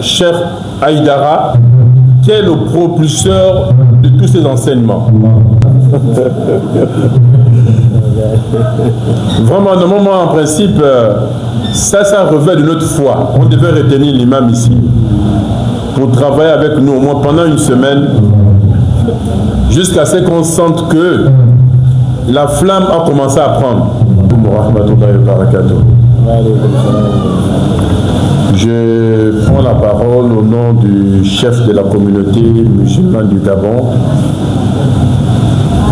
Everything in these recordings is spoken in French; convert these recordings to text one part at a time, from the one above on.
Cheikh Haïdara, qui est le propulseur de tous ces enseignements. Vraiment, normalement, en principe, ça revêt de notre foi. On devait retenir l'imam ici pour travailler avec nous au moins pendant une semaine, jusqu'à ce qu'on sente que la flamme a commencé à prendre. Je prends la parole au nom du chef de la communauté musulmane du Gabon,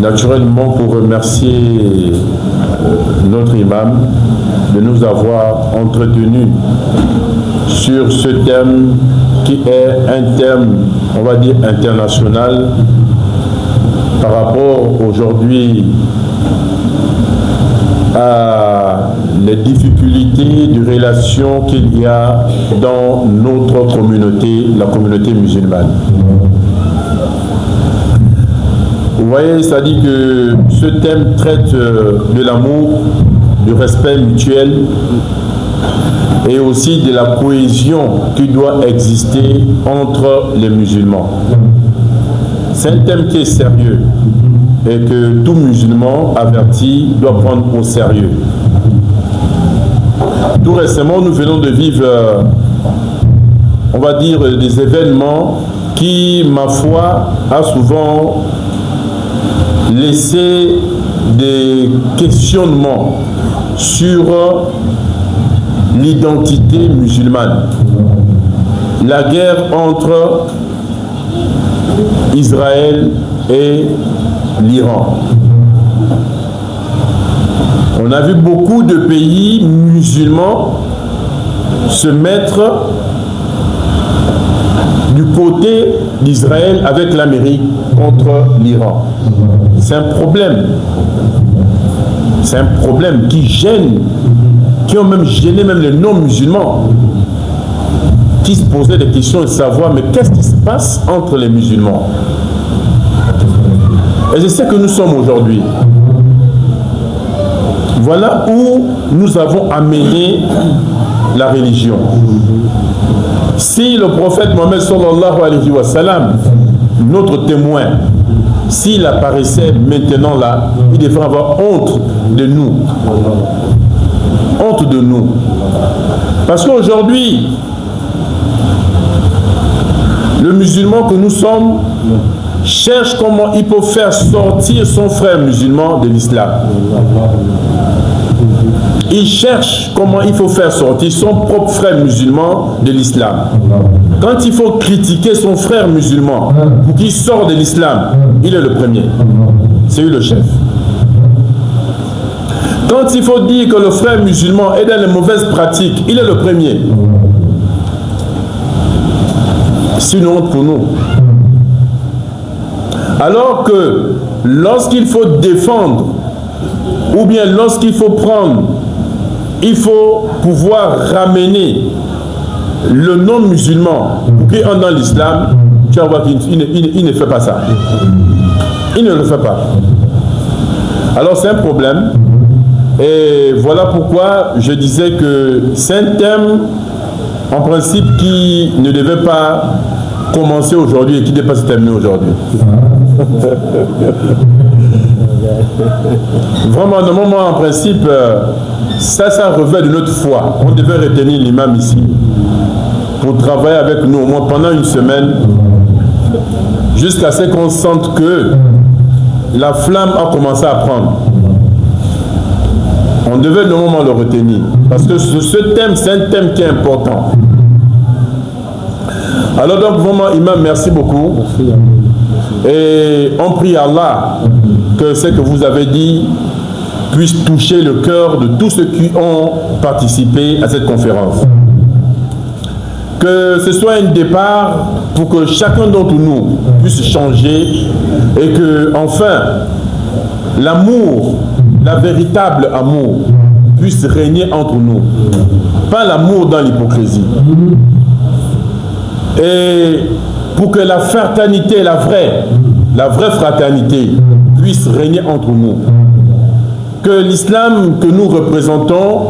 naturellement pour remercier notre imam de nous avoir entretenus sur ce thème qui est un thème, on va dire, international par rapport aujourd'hui à les difficultés de relations qu'il y a dans notre communauté, la communauté musulmane. Vous voyez, c'est-à-dire que ce thème traite de l'amour, du respect mutuel et aussi de la cohésion qui doit exister entre les musulmans. C'est un thème qui est sérieux et que tout musulman averti doit prendre au sérieux. Tout récemment, nous venons de vivre, on va dire, des événements qui, ma foi, a souvent laissé des questionnements sur l'identité musulmane. La guerre entre Israël et l'Iran. On a vu beaucoup de pays musulmans se mettre du côté d'Israël avec l'Amérique contre l'Iran. C'est un problème. C'est un problème qui gêne, qui ont même gêné même les non-musulmans, qui se posaient des questions de savoir, mais qu'est-ce qui se passe entre les musulmans? Et c'est ce que nous sommes aujourd'hui. Voilà où nous avons amené la religion. Si le prophète Mohammed sallallahu alayhi wa sallam, notre témoin, s'il apparaissait maintenant là, il devrait avoir honte de nous. Honte de nous. Parce qu'aujourd'hui, le musulman que nous sommes cherche comment il peut faire sortir son frère musulman de l'islam. Il cherche comment il faut faire sortir son propre frère musulman de l'islam. Quand il faut critiquer son frère musulman pour qu'il sorte de l'islam, il est le premier. C'est lui le chef. Quand il faut dire que le frère musulman est dans les mauvaises pratiques, il est le premier. C'est une honte pour nous. Alors que lorsqu'il faut défendre, ou bien lorsqu'il faut prendre, il faut pouvoir ramener le non-musulman qui est dans l'islam, tu vas voir qu'il ne fait pas ça. Il ne le fait pas. Alors c'est un problème. Et voilà pourquoi je disais que c'est un thème, en principe, qui ne devait pas commencer aujourd'hui et qui ne devait pas se terminer aujourd'hui. Vraiment, normalement, en principe, ça revêt de notre foi. On devait retenir l'imam ici pour travailler avec nous au moins pendant une semaine, jusqu'à ce qu'on sente que la flamme a commencé à prendre. On devait normalement le retenir. Parce que ce thème, c'est un thème qui est important. Alors donc, vraiment, imam, merci beaucoup. Et on prie Allah que ce que vous avez dit puisse toucher le cœur de tous ceux qui ont participé à cette conférence. Que ce soit un départ pour que chacun d'entre nous puisse changer et que, enfin, l'amour, la véritable amour, puisse régner entre nous. Pas l'amour dans l'hypocrisie. Et pour que la fraternité, la vraie fraternité, puisse régner entre nous. Que l'islam que nous représentons,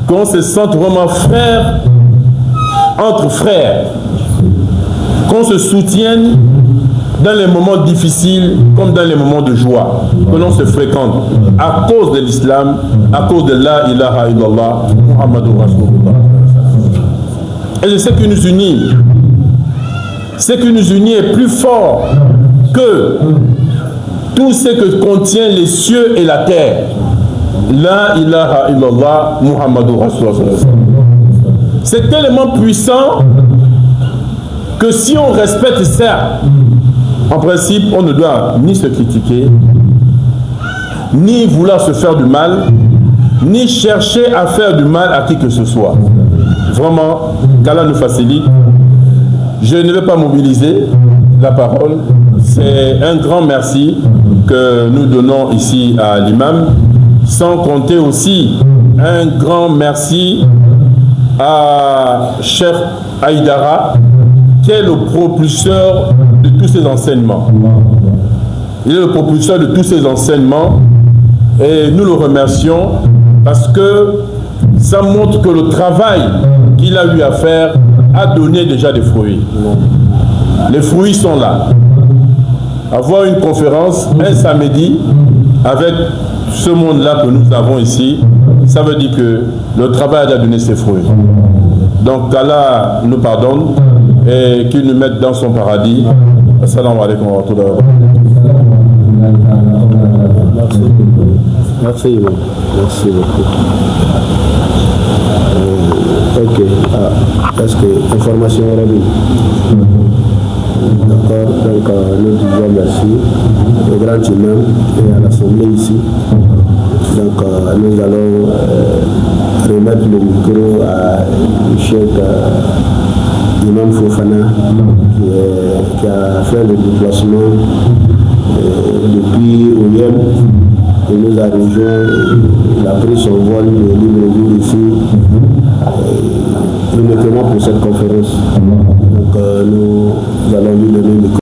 qu'on se sente vraiment frère entre frères, qu'on se soutienne dans les moments difficiles comme dans les moments de joie, que l'on se fréquente à cause de l'islam, à cause de la ilaha illallah, Muhammadur Rasulullah. Et c'est ce qui nous unit. Ce qui nous unit est plus fort que tout ce que contient les cieux et la terre. La ilaha illallah, Muhammadur Rasulullah. C'est tellement puissant que si on respecte ça, en principe, on ne doit ni se critiquer, ni vouloir se faire du mal, ni chercher à faire du mal à qui que ce soit. Vraiment, qu'Allah nous facilite. Je ne vais pas mobiliser la parole. C'est un grand merci que nous donnons ici à l'imam, sans compter aussi un grand merci à Cheikh Aïdara, qui est le propulseur de tous ces enseignements. Il est le propulseur de tous ces enseignements et nous le remercions parce que ça montre que le travail qu'il a eu à faire a donné déjà des fruits. Les fruits sont là. Avoir une conférence un samedi avec ce monde-là que nous avons ici, ça veut dire que le travail a donné ses fruits. Donc qu'Allah nous pardonne et qu'il nous mette dans son paradis. Assalamu alaikum wa rahmatullahi wa barakatuh. Merci beaucoup. Ok. Est-ce que information rapide? D'accord. Donc nous disons merci au grand imam et à l'assemblée ici. Donc nous allons remettre le micro à Cheikh Imam Fofana qui a fait le déplacement depuis Oyem. Il nous a rejoint, il a pris son vol de Libreville ici uniquement pour cette conférence. Donc nous allons lui donner le micro.